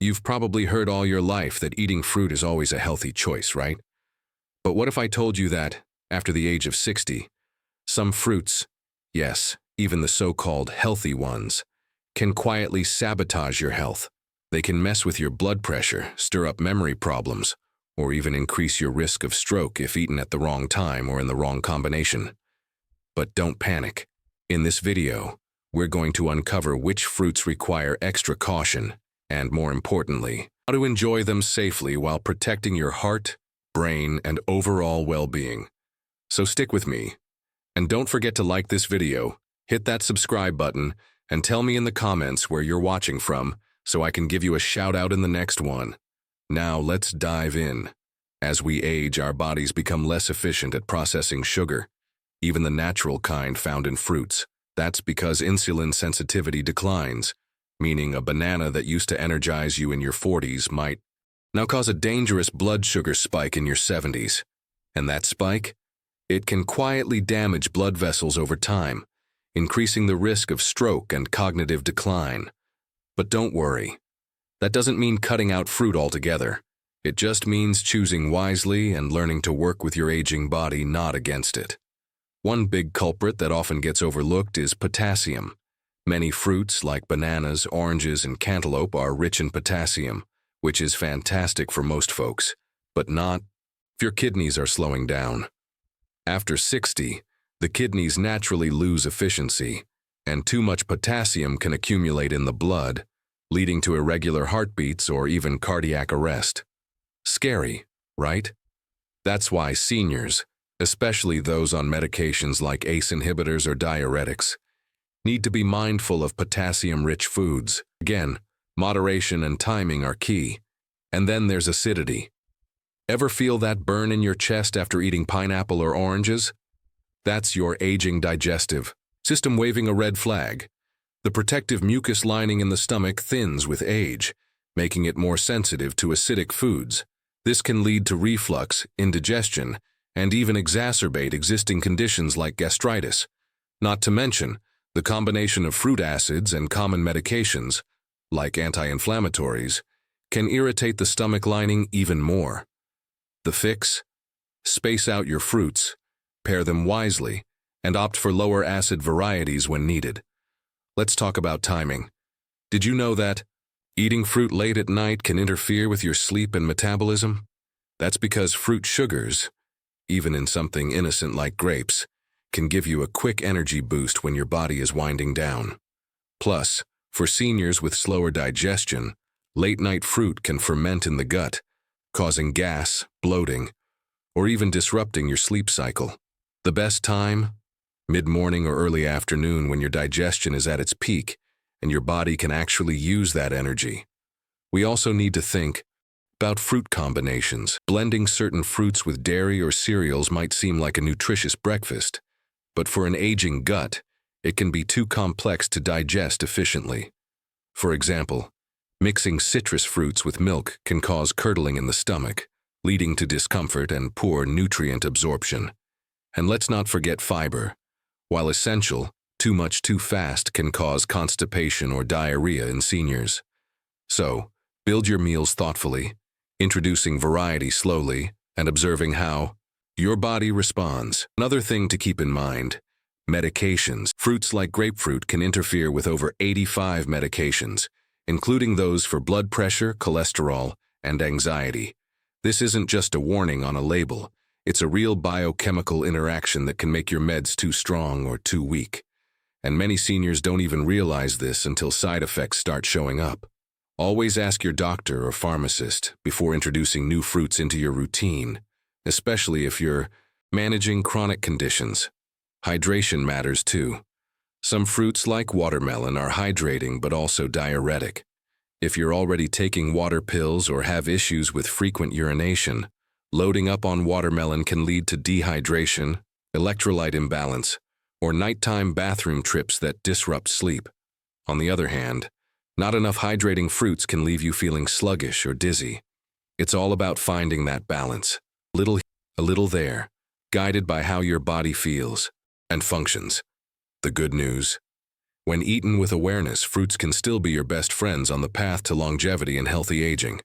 You've probably heard all your life that eating fruit is always a healthy choice, right? But what if I told you that, after the age of 60, some fruits, yes, even the so-called healthy ones, can quietly sabotage your health? They can mess with your blood pressure, stir up memory problems, or even increase your risk of stroke if eaten at the wrong time or in the wrong combination. But don't panic. In this video, we're going to uncover which fruits require extra caution, and more importantly, how to enjoy them safely while protecting your heart, brain, and overall well-being. So stick with me. And don't forget to like this video, hit that subscribe button, and tell me in the comments where you're watching from so I can give you a shout out in the next one. Now let's dive in. As we age, our bodies become less efficient at processing sugar, even the natural kind found in fruits. That's because insulin sensitivity declines, meaning a banana that used to energize you in your 40s might now cause a dangerous blood sugar spike in your 70s. And that spike? It can quietly damage blood vessels over time, increasing the risk of stroke and cognitive decline. But don't worry. That doesn't mean cutting out fruit altogether. It just means choosing wisely and learning to work with your aging body, not against it. One big culprit that often gets overlooked is potassium. Many fruits, like bananas, oranges, and cantaloupe, are rich in potassium, which is fantastic for most folks, but not if your kidneys are slowing down. After 60, the kidneys naturally lose efficiency, and too much potassium can accumulate in the blood, leading to irregular heartbeats or even cardiac arrest. Scary, right? That's why seniors, especially those on medications like ACE inhibitors or diuretics, need to be mindful of potassium-rich foods. Again, moderation and timing are key. And then there's acidity. Ever feel that burn in your chest after eating pineapple or oranges? That's your aging digestive system waving a red flag. The protective mucus lining in the stomach thins with age, making it more sensitive to acidic foods. This can lead to reflux, indigestion, and even exacerbate existing conditions like gastritis. Not to mention, the combination of fruit acids and common medications, like anti-inflammatories, can irritate the stomach lining even more. The fix? Space out your fruits, pair them wisely, and opt for lower acid varieties when needed. Let's talk about timing. Did you know that eating fruit late at night can interfere with your sleep and metabolism? That's because fruit sugars, even in something innocent like grapes, can give you a quick energy boost when your body is winding down. Plus, for seniors with slower digestion, late-night fruit can ferment in the gut, causing gas, bloating, or even disrupting your sleep cycle. The best time? Mid-morning or early afternoon, when your digestion is at its peak and your body can actually use that energy. We also need to think about fruit combinations. Blending certain fruits with dairy or cereals might seem like a nutritious breakfast, but for an aging gut, it can be too complex to digest efficiently. For example, mixing citrus fruits with milk can cause curdling in the stomach, leading to discomfort and poor nutrient absorption. And let's not forget fiber. While essential, too much too fast can cause constipation or diarrhea in seniors. So, build your meals thoughtfully, introducing variety slowly and observing how your body responds. Another thing to keep in mind, medications. Fruits like grapefruit can interfere with over 85 medications, including those for blood pressure, cholesterol, and anxiety. This isn't just a warning on a label. It's a real biochemical interaction that can make your meds too strong or too weak. And many seniors don't even realize this until side effects start showing up. Always ask your doctor or pharmacist before introducing new fruits into your routine, especially if you're managing chronic conditions. Hydration matters too. Some fruits like watermelon are hydrating but also diuretic. If you're already taking water pills or have issues with frequent urination, loading up on watermelon can lead to dehydration, electrolyte imbalance, or nighttime bathroom trips that disrupt sleep. On the other hand, not enough hydrating fruits can leave you feeling sluggish or dizzy. It's all about finding that balance, a little there, guided by how your body feels and functions. The good news? When eaten with awareness, fruits can still be your best friends on the path to longevity and healthy aging.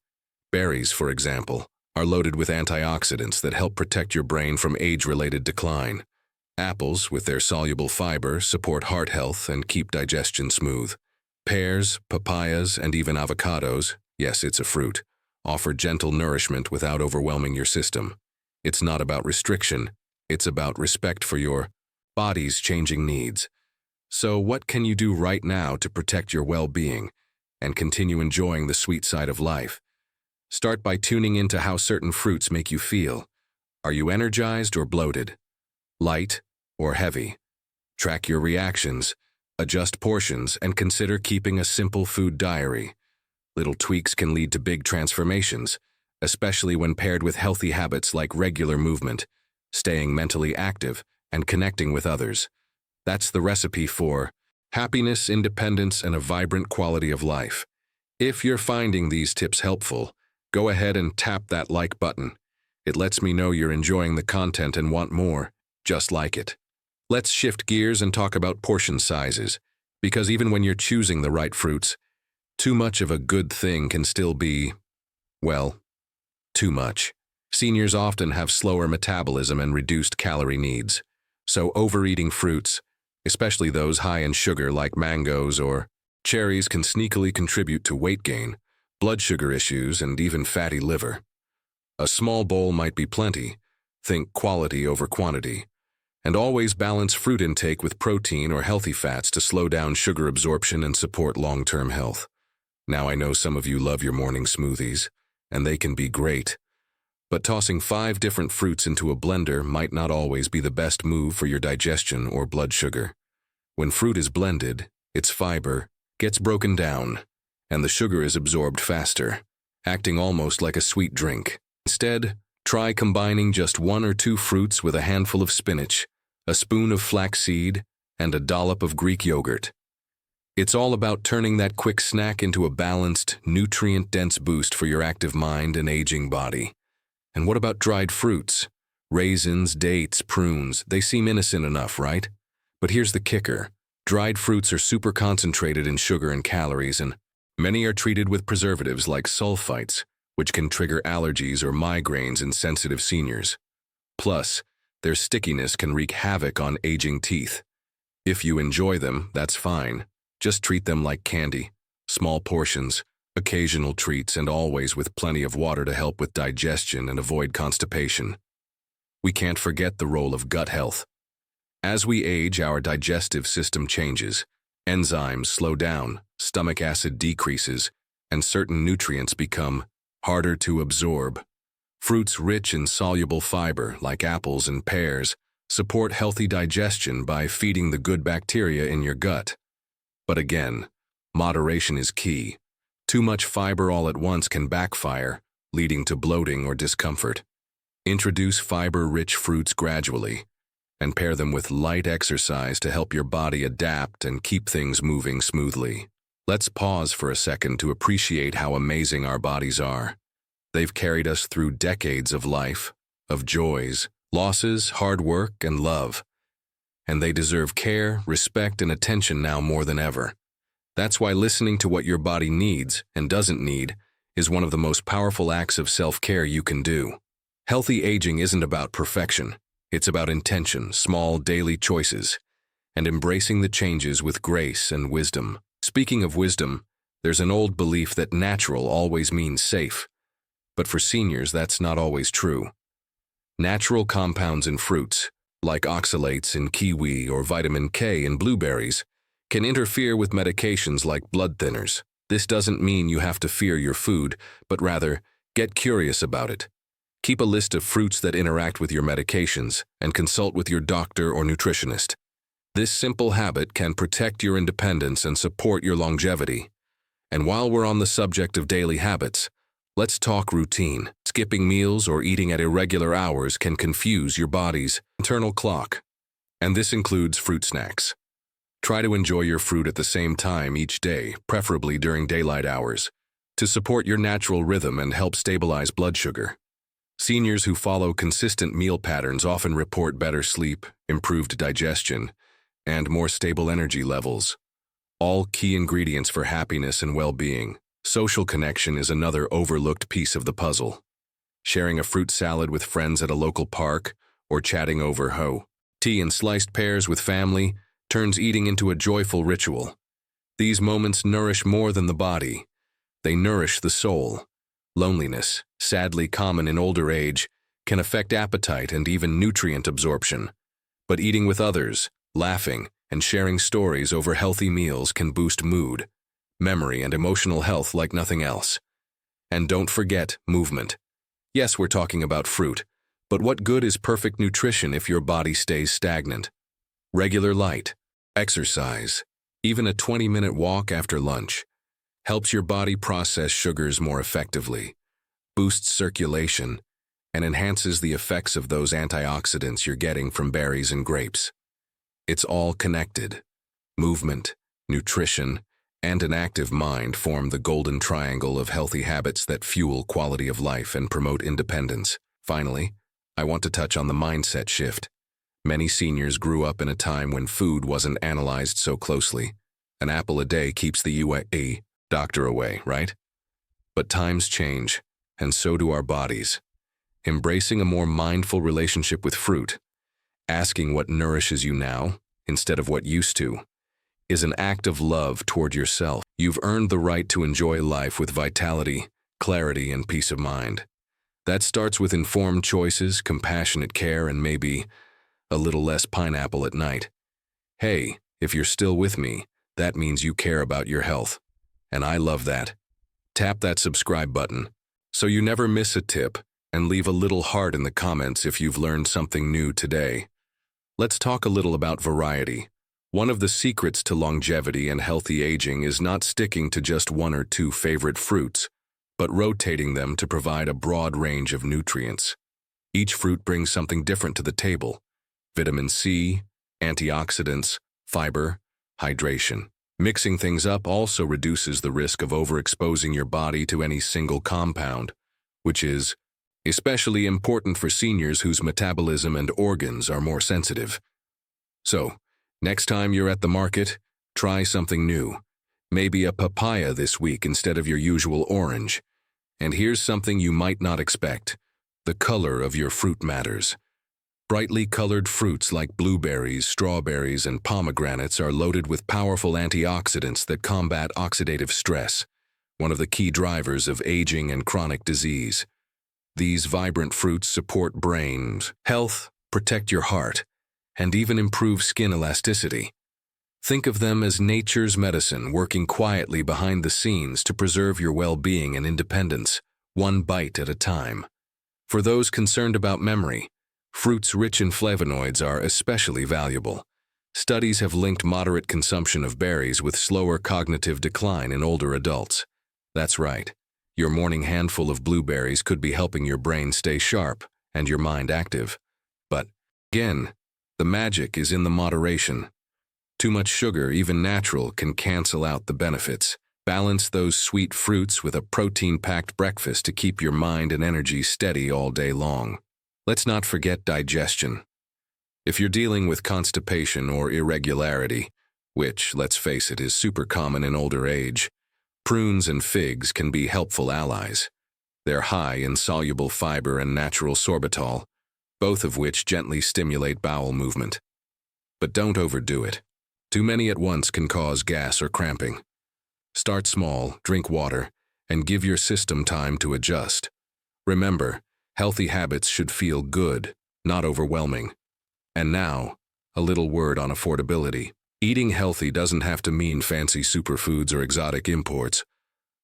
Berries, for example, are loaded with antioxidants that help protect your brain from age-related decline. Apples, with their soluble fiber, support heart health and keep digestion smooth. Pears, papayas, and even avocados, yes, it's a fruit, offer gentle nourishment without overwhelming your system. It's not about restriction, it's about respect for your body's changing needs. So what can you do right now to protect your well-being and continue enjoying the sweet side of life? Start by tuning into how certain fruits make you feel. Are you energized or bloated? Light or heavy? Track your reactions, adjust portions, and consider keeping a simple food diary. Little tweaks can lead to big transformations, especially when paired with healthy habits like regular movement, staying mentally active, and connecting with others. That's the recipe for happiness, independence, and a vibrant quality of life. If you're finding these tips helpful, go ahead and tap that like button. It lets me know you're enjoying the content and want more, just like it. Let's shift gears and talk about portion sizes, because even when you're choosing the right fruits, too much of a good thing can still be, well, too much. Seniors often have slower metabolism and reduced calorie needs, so overeating fruits, especially those high in sugar like mangoes or cherries, can sneakily contribute to weight gain, blood sugar issues, and even fatty liver. A small bowl might be plenty. Think quality over quantity. And always balance fruit intake with protein or healthy fats to slow down sugar absorption and support long-term health. Now, I know some of you love your morning smoothies, and they can be great. But tossing 5 different fruits into a blender might not always be the best move for your digestion or blood sugar. When fruit is blended, its fiber gets broken down, and the sugar is absorbed faster, acting almost like a sweet drink. Instead, try combining just 1 or 2 fruits with a handful of spinach, a spoon of flaxseed, and a dollop of Greek yogurt. It's all about turning that quick snack into a balanced, nutrient-dense boost for your active mind and aging body. And what about dried fruits? Raisins, dates, prunes, they seem innocent enough, right? But here's the kicker. Dried fruits are super concentrated in sugar and calories, and many are treated with preservatives like sulfites, which can trigger allergies or migraines in sensitive seniors. Plus, their stickiness can wreak havoc on aging teeth. If you enjoy them, that's fine. Just treat them like candy, small portions, occasional treats, and always with plenty of water to help with digestion and avoid constipation. We can't forget the role of gut health. As we age, our digestive system changes. Enzymes slow down, stomach acid decreases, and certain nutrients become harder to absorb. Fruits rich in soluble fiber, like apples and pears, support healthy digestion by feeding the good bacteria in your gut. But again, moderation is key. Too much fiber all at once can backfire, leading to bloating or discomfort. Introduce fiber-rich fruits gradually, and pair them with light exercise to help your body adapt and keep things moving smoothly. Let's pause for a second to appreciate how amazing our bodies are. They've carried us through decades of life, of joys, losses, hard work, and love. And they deserve care, respect, and attention now more than ever. That's why listening to what your body needs and doesn't need is one of the most powerful acts of self-care you can do. Healthy aging isn't about perfection. It's about intention, small daily choices, and embracing the changes with grace and wisdom. Speaking of wisdom, there's an old belief that natural always means safe. But for seniors, that's not always true. Natural compounds in fruits, like oxalates in kiwi or vitamin K in blueberries, can interfere with medications like blood thinners. This doesn't mean you have to fear your food, but rather, get curious about it. Keep a list of fruits that interact with your medications and consult with your doctor or nutritionist. This simple habit can protect your independence and support your longevity. And while we're on the subject of daily habits, let's talk routine. Skipping meals or eating at irregular hours can confuse your body's internal clock. And this includes fruit snacks. Try to enjoy your fruit at the same time each day, preferably during daylight hours, to support your natural rhythm and help stabilize blood sugar. Seniors who follow consistent meal patterns often report better sleep, improved digestion, and more stable energy levels. all key ingredients for happiness and well-being. Social connection is another overlooked piece of the puzzle. Sharing a fruit salad with friends at a local park, or chatting over tea and sliced pears with family turns eating into a joyful ritual. These moments nourish more than the body. They nourish the soul. Loneliness, sadly common in older age, can affect appetite and even nutrient absorption. But eating with others, laughing, and sharing stories over healthy meals can boost mood, memory, and emotional health like nothing else. And don't forget movement. Yes, we're talking about fruit, but what good is perfect nutrition if your body stays stagnant? Regular light, exercise, even a 20-minute walk after lunch, helps your body process sugars more effectively, boosts circulation, and enhances the effects of those antioxidants you're getting from berries and grapes. It's all connected. Movement, nutrition, and an active mind form the golden triangle of healthy habits that fuel quality of life and promote independence. Finally, I want to touch on the mindset shift. Many seniors grew up in a time when food wasn't analyzed so closely. An apple a day keeps the UAE doctor away, right? But times change, and so do our bodies. Embracing a more mindful relationship with fruit, asking what nourishes you now instead of what used to, is an act of love toward yourself. You've earned the right to enjoy life with vitality, clarity, and peace of mind. That starts with informed choices, compassionate care, and maybe a little less pineapple at night. Hey, if you're still with me, that means you care about your health. And I love that. Tap that subscribe button so you never miss a tip, and leave a little heart in the comments if you've learned something new today. Let's talk a little about variety. One of the secrets to longevity and healthy aging is not sticking to just one or two favorite fruits, but rotating them to provide a broad range of nutrients. Each fruit brings something different to the table: vitamin C, antioxidants, fiber, hydration. Mixing things up also reduces the risk of overexposing your body to any single compound, which is especially important for seniors whose metabolism and organs are more sensitive. So, next time you're at the market, try something new. Maybe a papaya this week instead of your usual orange. And here's something you might not expect: the color of your fruit matters. Brightly colored fruits like blueberries, strawberries, and pomegranates are loaded with powerful antioxidants that combat oxidative stress, one of the key drivers of aging and chronic disease. These vibrant fruits support brain health, protect your heart, and even improve skin elasticity. Think of them as nature's medicine, working quietly behind the scenes to preserve your well-being and independence, one bite at a time. For those concerned about memory, fruits rich in flavonoids are especially valuable. Studies have linked moderate consumption of berries with slower cognitive decline in older adults. That's right. Your morning handful of blueberries could be helping your brain stay sharp and your mind active. But, again, the magic is in the moderation. Too much sugar, even natural, can cancel out the benefits. Balance those sweet fruits with a protein-packed breakfast to keep your mind and energy steady all day long. Let's not forget digestion. If you're dealing with constipation or irregularity, which, let's face it, is super common in older age, prunes and figs can be helpful allies. They're high in soluble fiber and natural sorbitol, both of which gently stimulate bowel movement. But don't overdo it. Too many at once can cause gas or cramping. Start small, drink water, and give your system time to adjust. Remember, healthy habits should feel good, not overwhelming. And now, a little word on affordability. Eating healthy doesn't have to mean fancy superfoods or exotic imports.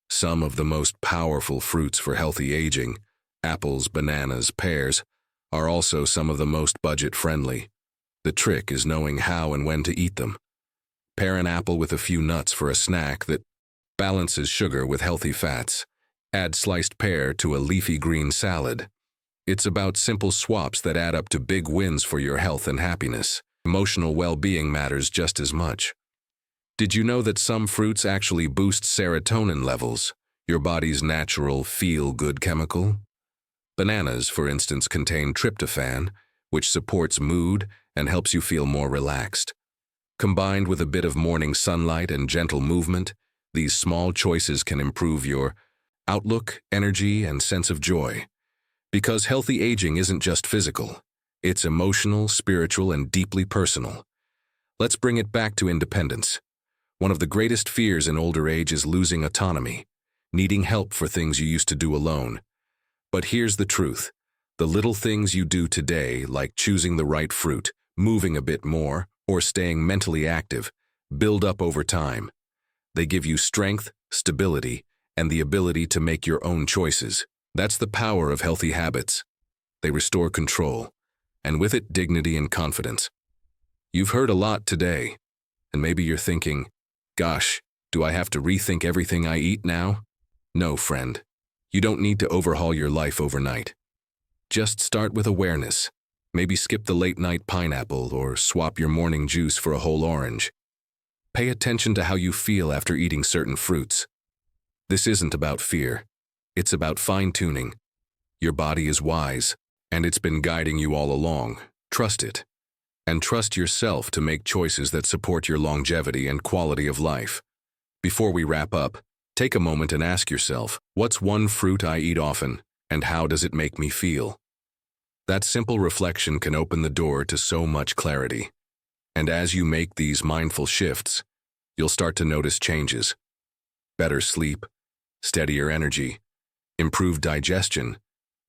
Some of the most powerful fruits for healthy aging, apples, bananas, pears, are also some of the most budget-friendly. The trick is knowing how and when to eat them. Pair an apple with a few nuts for a snack that balances sugar with healthy fats. Add sliced pear to a leafy green salad. It's about simple swaps that add up to big wins for your health and happiness. Emotional well-being matters just as much. Did you know that some fruits actually boost serotonin levels, your body's natural feel-good chemical? Bananas, for instance, contain tryptophan, which supports mood and helps you feel more relaxed. Combined with a bit of morning sunlight and gentle movement, these small choices can improve your outlook, energy, and sense of joy. Because healthy aging isn't just physical. It's emotional, spiritual, and deeply personal. Let's bring it back to independence. One of the greatest fears in older age is losing autonomy, needing help for things you used to do alone. But here's the truth. The little things you do today, like choosing the right fruit, moving a bit more, or staying mentally active, build up over time. They give you strength, stability, and the ability to make your own choices. That's the power of healthy habits. They restore control, and with it, dignity and confidence. You've heard a lot today, and maybe you're thinking, gosh, do I have to rethink everything I eat now? No, friend. You don't need to overhaul your life overnight. Just start with awareness. Maybe skip the late-night pineapple or swap your morning juice for a whole orange. Pay attention to how you feel after eating certain fruits. This isn't about fear. It's about fine-tuning. Your body is wise, and it's been guiding you all along. Trust it. And trust yourself to make choices that support your longevity and quality of life. Before we wrap up, take a moment and ask yourself, what's one fruit I eat often, and how does it make me feel? That simple reflection can open the door to so much clarity. And as you make these mindful shifts, you'll start to notice changes. Better sleep, steadier energy, improved digestion,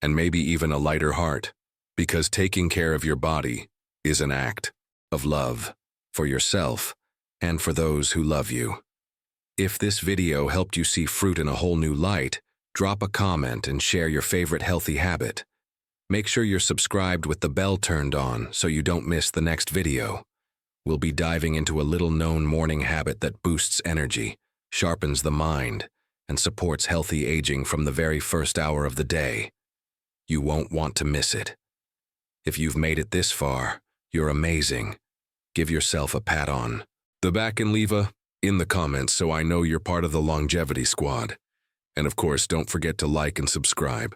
and maybe even a lighter heart. Because taking care of your body is an act of love for yourself and for those who love you. If this video helped you see fruit in a whole new light, drop a comment and share your favorite healthy habit. Make sure you're subscribed with the bell turned on so you don't miss the next video. We'll be diving into a little-known morning habit that boosts energy, sharpens the mind, and supports healthy aging from the very first hour of the day. You won't want to miss it. If you've made it this far, you're amazing. Give yourself a pat on the back and leave a in the comments so I know you're part of the longevity squad. And of course, don't forget to like and subscribe.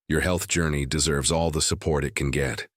Your health journey deserves all the support it can get.